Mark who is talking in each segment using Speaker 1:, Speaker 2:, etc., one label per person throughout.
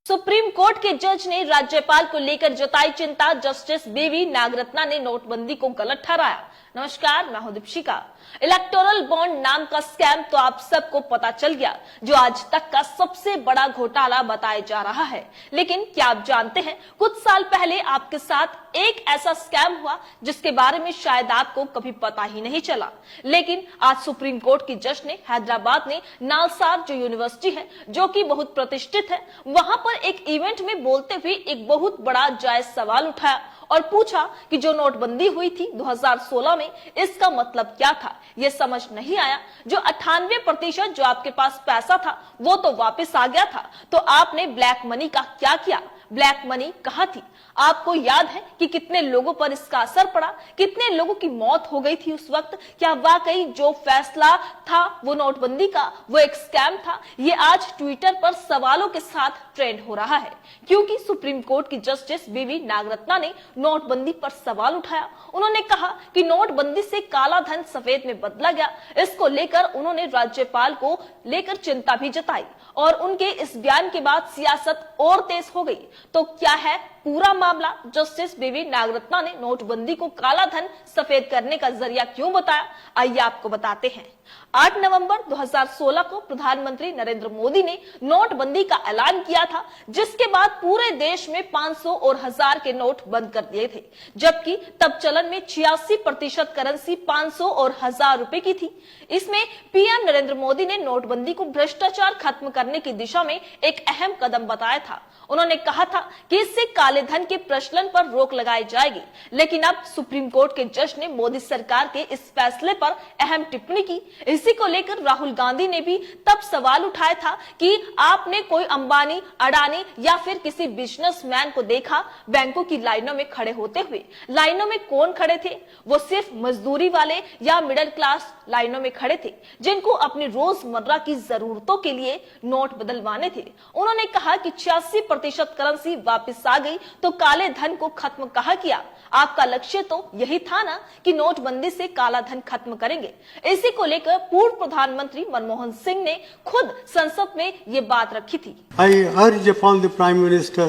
Speaker 1: Supreme court के जज ने राज्यपाल को लेकर जताई चिंता। जस्टिस बीवी नागरत्ना ने नोटबंदी को गलत ठहराया। नमस्कार, मैं हूं दीपिका। इलेक्टोरल बॉन्ड नाम का स्कैम तो आप सबको पता चल गया, जो आज तक का सबसे बड़ा घोटाला बताया जा रहा है। लेकिन क्या आप जानते हैं, कुछ साल पहले आपके साथ एक ऐसा स्कैम हुआ जिसके बारे में शायद आपको कभी पता ही नहीं चला। लेकिन आज सुप्रीम कोर्ट की जज ने हैदराबाद में नालसार जो यूनिवर्सिटी है, जो कि बहुत प्रतिष्ठित है, वहां पर एक इवेंट में बोलते हुए एक बहुत बड़ा जायज सवाल उठाया और पूछा कि जो नोटबंदी हुई थी 2016 में, इसका मतलब क्या था। यह समझ नहीं आया। जो 98% जो आपके पास पैसा था वो तो वापस आ गया था, तो आपने ब्लैक मनी का क्या किया? ब्लैक मनी कहां थी? आपको याद है कि कितने लोगों पर इसका असर पड़ा, कितने लोगों की मौत हो गई थी उस वक्त? क्या वाकई जो फैसला था वो नोटबंदी का वो एक स्कैम था? ये आज ट्विटर पर सवालों के साथ ट्रेंड हो रहा है, क्योंकि सुप्रीम कोर्ट की जस्टिस बीवी नागरत्ना ने नोटबंदी पर सवाल उठाया। उन्होंने कहा कि नोटबंदी से काला धन सफेद में बदला गया। इसको लेकर उन्होंने राज्यपाल को लेकर चिंता भी जताई और उनके इस बयान के बाद सियासत और तेज हो गई। तो क्या है पूरा मामला? जस्टिस बीवी नागरत्ना ने नोटबंदी को काला धन सफेद करने का जरिया क्यों बताया, आइए आपको बताते हैं। 8 नवंबर 2016 को प्रधानमंत्री नरेंद्र मोदी ने नोटबंदी का ऐलान किया था, जिसके बाद पूरे देश में 500 और 1000 के नोट बंद कर दिए थे, जबकि तब चलन में 86% करेंसी 500 और 1000 रुपए की थी। इसमें पीएम नरेंद्र मोदी ने नोटबंदी को भ्रष्टाचार खत्म करने की दिशा में एक अहम कदम बताया था। उन्होंने कहा था कि इससे काले धन के प्रचलन पर रोक लगाई जाएगी। लेकिन अब सुप्रीम कोर्ट के जज ने मोदी सरकार के इस फैसले पर अहम टिप्पणी की। इसी को लेकर राहुल गांधी ने भी तब सवाल उठाया था कि आपने कोई अंबानी, अडानी या फिर किसी बिजनेसमैन को देखा बैंकों की लाइनों में खड़े होते हुए? लाइनों में कौन खड़े थे? वो सिर्फ मजदूरी वाले या मिडिल क्लास लाइनों में खड़े थे, जिनको अपनी रोजमर्रा की जरूरतों के लिए नोट बदलवाने थे। उन्होंने कहा कि 86% करेंसी वापस आ गई, तो काले धन को खत्म कहाँ किया? आपका लक्ष्य तो यही था ना कि नोटबंदी से काला धन खत्म करेंगे। इसी को लेकर पूर्व प्रधानमंत्री मनमोहन सिंह ने खुद संसद में ये बात रखी थी।
Speaker 2: I urge upon the Prime Minister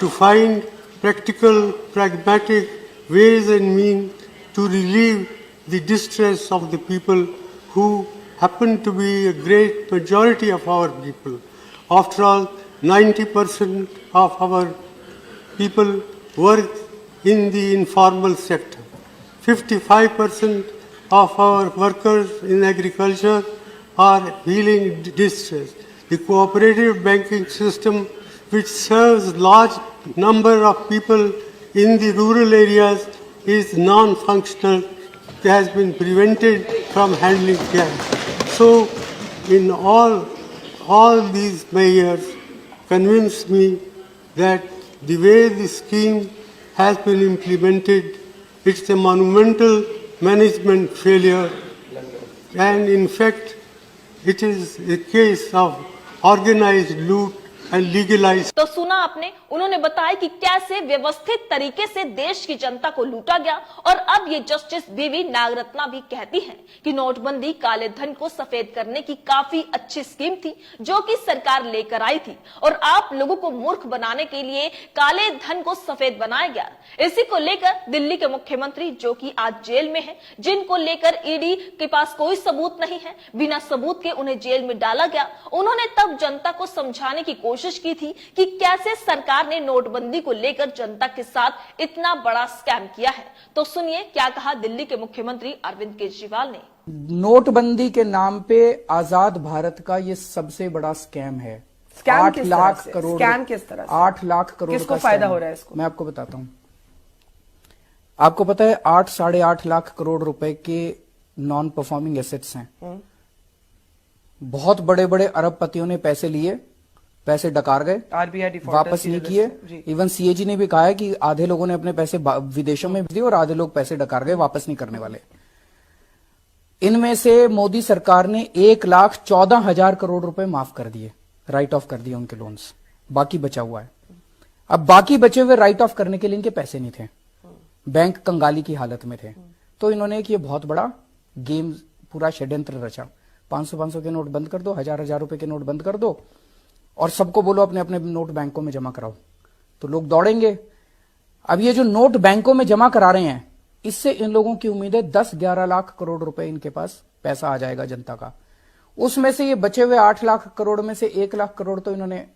Speaker 2: to find practical, pragmatic ways and means to relieve the distress of the people who happen to be a great majority of our people. After all, 90% of our people work in the informal sector. 55% of our workers in agriculture are feeling distress. The cooperative banking system, which serves large number of people in the rural areas, is non-functional, has been prevented from handling cash. So, in all these measures convince me that the way the scheme has been implemented, it's a monumental management failure, and in fact, it is a case of organized loot and legalized.
Speaker 1: तो सुना आपने, उन्होंने बताया कि कैसे व्यवस्थित तरीके से देश की जनता को लूटा गया। और अब ये जस्टिस बीवी नागरत्ना भी कहती हैं कि नोटबंदी काले धन को सफेद करने की काफी अच्छी स्कीम थी, जो कि सरकार लेकर आई थी, और आप लोगों को मूर्ख बनाने के लिए काले धन को सफेद बनाया गया। इसी को लेकर दिल्ली के मुख्यमंत्री, जो कि आज जेल में है, जिनको लेकर ईडी के पास कोई सबूत नहीं है, बिना सबूत के उन्हें जेल में डाला गया, उन्होंने तब जनता को समझाने की कोशिश की थी कि कैसे सरकार ने नोटबंदी को लेकर जनता के साथ इतना बड़ा स्कैम किया है। तो सुनिए क्या कहा दिल्ली के मुख्यमंत्री अरविंद केजरीवाल ने।
Speaker 3: नोटबंदी के नाम पे आजाद भारत का ये सबसे बड़ा स्कैम है। 8 लाख करोड़,
Speaker 4: स्कैम किस तरह से?
Speaker 3: 8 लाख करोड़
Speaker 4: किसको फायदा हो रहा है इसको?
Speaker 3: मैं आपको बताता हूं। आपको पता है 8-8.5 लाख करोड़ रुपए के नॉन परफॉर्मिंग एसेट्स हैं। बहुत बड़े बड़े अरबपतियों ने पैसे लिए, पैसे डकार गए,
Speaker 4: आरबीआई
Speaker 3: वापस नहीं किए। इवन सीएजी ने भी कहा है कि आधे लोगों ने अपने पैसे विदेशों में दिए और आधे लोग पैसे डकार गए, वापस नहीं करने वाले। इनमें से मोदी सरकार ने 1,14,000 करोड़ रुपए माफ कर दिए, राइट ऑफ कर दिए उनके लोन्स, बाकी बचा हुआ है। अब बाकी बचे हुए राइट ऑफ करने के लिए इनके पैसे नहीं थे, बैंक कंगाली की हालत में थे। तो इन्होंने एक ये बहुत बड़ा गेम, पूरा षड्यंत्र रचा। 500-500 के नोट बंद कर दो, 1000-1000 रुपए के नोट बंद कर दो, और सबको बोलो अपने अपने नोट बैंकों में जमा कराओ, तो लोग दौड़ेंगे। अब ये जो नोट बैंकों में जमा करा रहे हैं, इससे इन लोगों की उम्मीद है 10-11 लाख करोड़ रुपए इनके पास पैसा आ जाएगा जनता का। उसमें से ये बचे हुए 8 लाख करोड़ में से 1 लाख करोड़ तो इन्होंने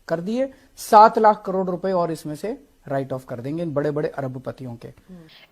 Speaker 3: कर दिए, 7 लाख करोड़ रुपए और इसमें से राइट ऑफ कर देंगे इन बड़े बड़े अरबपतियों के।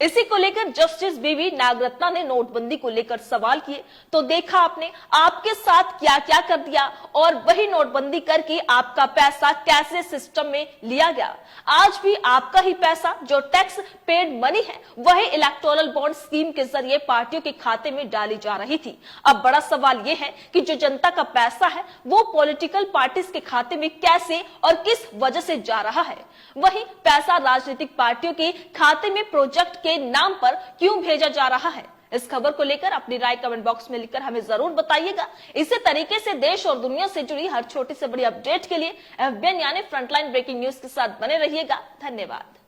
Speaker 1: इसी को लेकर जस्टिस बीवी नागरत्ना ने नोटबंदी को लेकर सवाल किए, तो देखा आपने आपके साथ क्या क्या कर दिया और वही नोटबंदी करके आपका पैसा कैसे सिस्टम में लिया गया। आज भी आपका ही पैसा जो टैक्स पेड मनी है वही इलेक्टोरल बॉन्ड स्कीम के जरिए पार्टियों के खाते में डाली जा रही थी। अब बड़ा सवाल यह है कि जो जनता का पैसा है वो पॉलिटिकल पार्टीज के खाते में कैसे और किस वजह से जा रहा है, वही पैसा राजनीतिक पार्टियों के खाते में प्रोजेक्ट के नाम पर क्यों भेजा जा रहा है। इस खबर को लेकर अपनी राय कमेंट बॉक्स में लिखकर हमें जरूर बताइएगा। इसी तरीके से देश और दुनिया से जुड़ी हर छोटी से बड़ी अपडेट के लिए FBN यानी फ्रंटलाइन ब्रेकिंग न्यूज के साथ बने रहिएगा। धन्यवाद।